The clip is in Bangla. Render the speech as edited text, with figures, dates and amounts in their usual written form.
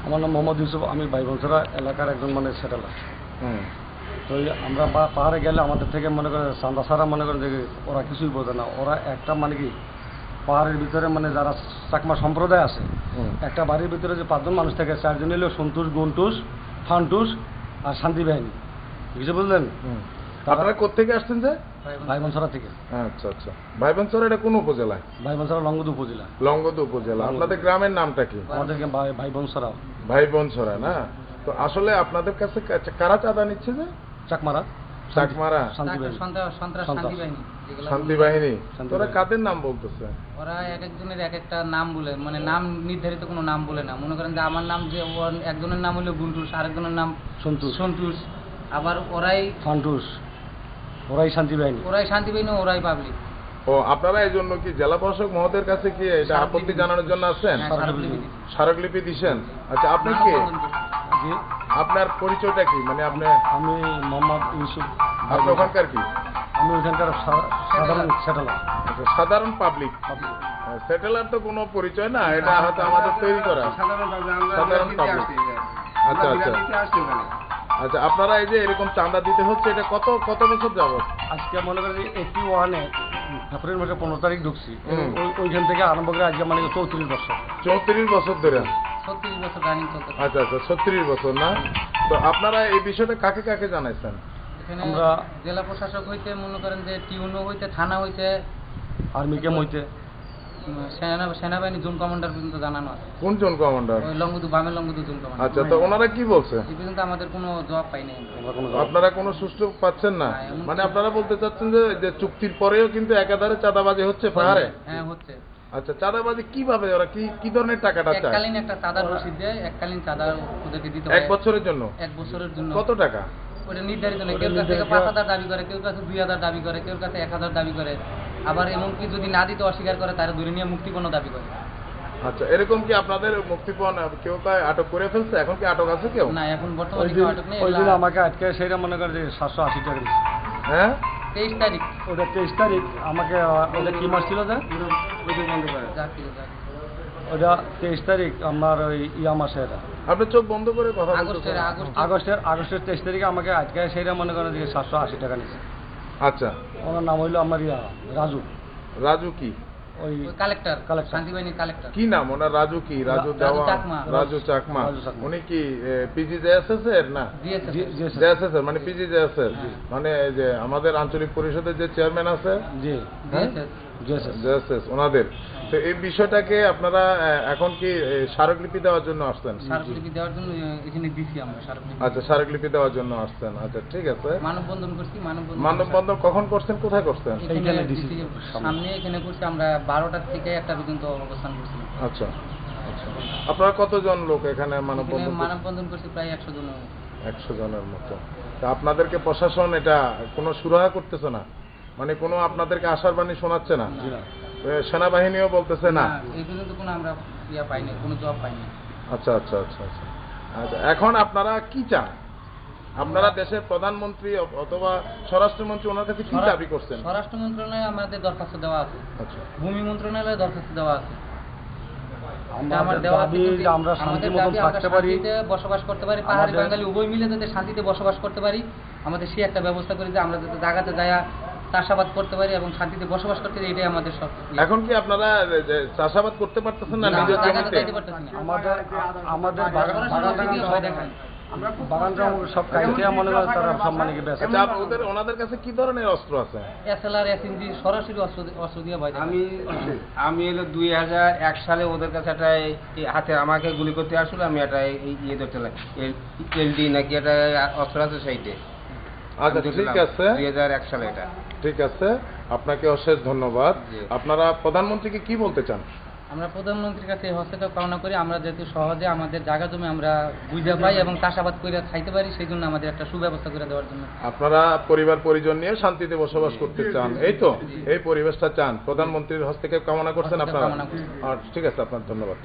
আমার নাম মোহাম্মদ ইউসুফ, আমি ভাইবনছড়া এলাকার একজন মানে সেটেলার। তো আমরা পাহাড়ে গেলে আমাদের থেকে মনে করেন চান্দা ছাড়া মনে করেন যে ওরা কিছুই বোঝে না। ওরা একটা মানে কি পাহাড়ের ভিতরে মানে যারা চাকমা সম্প্রদায় আছে, একটা বাড়ির ভিতরে যে 5 জন মানুষ থাকে, 4 জন হলো সন্তুষ, গন্টুস, ফান্টুস আর শান্তি বাহিনী। কিছু বুঝলেন? আপনারা কোথেকে আসছেন? যে ভাইবনছড়া থেকে। আচ্ছা আচ্ছা। ভাইবনছড়া এটা কোন উপজেলায়? ভাইবনছড়া লংগদু উপজেলা। লংগদু উপজেলা। আপনাদের গ্রামের নামটা কি? আমাদের ভাইবনছড়া। ভাইবনছড়া না? তো আসলে আপনাদের কাছে কারা চাঁদা নিচ্ছে? যে চাকমারা। চাকমারা শান্তি বাহিনী। ওরা কাদের নাম বলতেছে? ওরা এক একজনের এক একটা নাম বলে, মানে নাম নির্ধারিত কোনো নাম বলে না। মনে করেন যে আমার নাম, যে একজনের নাম হলো গুন্টুস, আরেকজনের নাম সন্তুষ, আবার ওরাই ফান্টুস, ওরাই শান্তি বাহিনী, ওরাই পাবলিক। ও, আপনারা এই জন্য কি জেলা প্রশাসক মহোদয়ের কাছে কি এটা আপত্তি জানানোর জন্য আসছেন? স্মারকলিপি দিচ্ছেন? আচ্ছা, আপনি কি, আপনার পরিচয়টা কি? মানে আপনি? আমি মোহাম্মদ ইউসুফ। আপনি ওখানকার কি? আমি ওইখানকার সাধারণ সেটেলার। সাধারণ পাবলিক। সেটেলার তো কোনো পরিচয় না, এটা হয়তো আমাদের তৈরি করা সাধারণ পাবলিক। আচ্ছা আচ্ছা আচ্ছা। আপনারা এই যে এরকম চাঁদা দিতে হচ্ছে, এটা কত বছর যাবত? আজকে মনে করেন 81-এ ফেব্রুয়ারি মাসের 15 তারিখ ঢুকছি। ওইখান থেকে আরম্ভ করে আজকে মানে 34 বছর। 34 বছর ধরে? 36 বছর রানিং চলছে। আচ্ছা আচ্ছা, 36 বছর না? তো আপনারা এই বিষয়টা কাকে কাকে জানাইছেন? আমরা জেলা প্রশাসক হইতে, মনে করেন যে টিউনো হইতে, থানা হইতে, আর্মি ক্যাম্প হইতে, সেনাবাহিনী জোন কমান্ডার পর্যন্ত জানানো আছে। কোন জোন কমান্ডার? ওই লংগদু, বামের লংগদু জোন কমান্ডার। আচ্ছা, তো ওনারা কি বলছে? এই পর্যন্ত আমাদের কোনো জবাব পাইনি। আপনারা কোনো সুষ্ঠু পাচ্ছেন না? মানে আপনারা বলতে চাচ্ছেন যে চুক্তির পরেও কিন্তু একাধারে চাঁদাবাজি হচ্ছে পাহাড়ে? হ্যাঁ, হচ্ছে। আচ্ছা, চাঁদাবাজি কিভাবে? ওরা কি ধরনের টাকাটা চায়? এককালীন একটা চাঁদার রসিদ দেয়, এককালীন চাঁদা ওদেরকে দিতে হয়। 1 বছরের জন্য? 1 বছরের জন্য। কত টাকা? ওটা নির্ধারিত নেই। কেউ কাছে 5,000 দাবি করে, কেউ কাছে 2,000 দাবি করে, কেউ কাছে 1,000 দাবি করে। আবার এমনকি যদি না দিতে অস্বীকার করে, তারা ধরে নিয়ে মুক্তিপণ দাবি করে। আচ্ছা, এরকম কি আপনাদের মুক্তিপণ কেউ আটক করে ফেলছে? এখন কি আটক আছে কেউ? না, এখন বর্তমানে কেউ আটক নেই। ওই দিন আমাকে আজকে সেটা মনে করে যে 780 টাকা দিচ্ছে। হ্যাঁ, 23 তারিখ। ওটা 23 তারিখ আমাকে। ওটা কি মাস ছিল? যে ওটা 23 তারিখ আমার ওই মাসে। এটা আপনি চোখ বন্ধ করে কথা বলছেন? আগস্টের 23 তারিখে আমাকে আজকে সেটা মনে করেন যে 780 টাকা নিচ্ছে। আচ্ছা, ওনার নাম হইলো আমার রাজু। রাজু কি? ওই কালেক্টর, শান্তিবাহিনীর কালেক্টর। কি নাম ওনার? রাজু কি? রাজু দেওয়া? রাজু চাকমা। উনি কি পিজিজেএসএস এর? না, জেএসএস এর, মানে পিজিজেএসএস, মানে যে আমাদের আঞ্চলিক পরিষদের যে চেয়ারম্যান আছে, জি, জেএসএস ওনাদের। তো এই বিষয়টাকে আপনারা এখন কি স্মারকলিপি দেওয়ার জন্য আসছেন? স্মারকলিপি দেওয়ার জন্য এখানে দিছি আমরা স্মারকলিপি। আচ্ছা, স্মারকলিপি দেওয়ার জন্য আসছেন। আচ্ছা, ঠিক আছে। মানববন্ধন করছি। মানববন্ধন কখন করছেন? কোথায় করছেন? এইখানে দিছি, সামনে এখানে করছি আমরা। 12টা থেকে 1টা পর্যন্ত অবস্থান করছি। আচ্ছা আচ্ছা। আপনারা কতজন লোক এখানে মানববন্ধন করছি? প্রায় 100 জন। 100 জনের মতো। তা আপনাদেরকে প্রশাসন এটা কোনো সুরাহা করতেছে না? মানে কোনো আপনাদেরকে আশার বাণী শোনাচ্ছে না? সেনাবাহিনীও বলতেছে না? এই পর্যন্ত কোনো আমরা পাইনি, কোনো জবাব পাইনি। আচ্ছা আচ্ছা আচ্ছা আচ্ছা আচ্ছা। এখন আপনারা কি চান? আপনারা দেশের প্রধানমন্ত্রী অথবা স্বরাষ্ট্রমন্ত্রী, ওনার কাছে কি দাবি করছেন? স্বরাষ্ট্র মন্ত্রণালয়ে আমাদের দরখাস্ত দেওয়া আছে। আচ্ছা। ভূমি মন্ত্রণালয়ে দরখাস্ত দেওয়া আছে। আমরা শান্তিতে থাকতে পারি, বসবাস করতে পারি, পাহাড়ি বাঙালি উভয় মিলে যাতে শান্তিতে বসবাস করতে পারি, আমাদের সেই একটা ব্যবস্থা করি যে আমরা যাতে জায়গাতে যায়া চাষাবাদ করতে পারি এবং শান্তিতে বসবাস করতে পারি। এটাই আমাদের সব। এখন কি আপনারা চাষাবাদ করতে পারতেছেন না? নিজের জমিতে আমাদের বাগান সব কাইতে মনে হয় তারা সব মানে কি বেঁচে। ওনাদের কাছে কি ধরনের অস্ত্র আছে? এসএলআর, এসএমজি, সরাসরি অস্ত্র দিয়ে ভয় দেখায়। আমি এলো 2001 সালে ওদের কাছে একটা হাতে আমাকে গুলি করতে আসলো। আমি একটা ইয়ে ধরতে এলডি নাকি একটা অস্ত্র আছে সেইটে। আচ্ছা, ঠিক আছে। 2001 সালে এটা। ঠিক আছে, আপনাকে অশেষ ধন্যবাদ। আপনারা প্রধানমন্ত্রীকে কি বলতে চান? আমরা প্রধানমন্ত্রীর কাছে হস্তক্ষেপ কামনা করি। আমরা যেহেতু সহজে আমাদের জায়গা জমি আমরা বুঝে পাই এবং চাষাবাদ করে খাইতে পারি, সেই জন্য আমাদের একটা সুব্যবস্থা করে দেওয়ার জন্য। আপনারা পরিবার পরিজন নিয়ে শান্তিতে বসবাস করতে চান, এই তো? এই পরিবেশটা চান। প্রধানমন্ত্রীর হস্তক্ষেপ কামনা করছেন আপনারা? ঠিক আছে, আপনার ধন্যবাদ।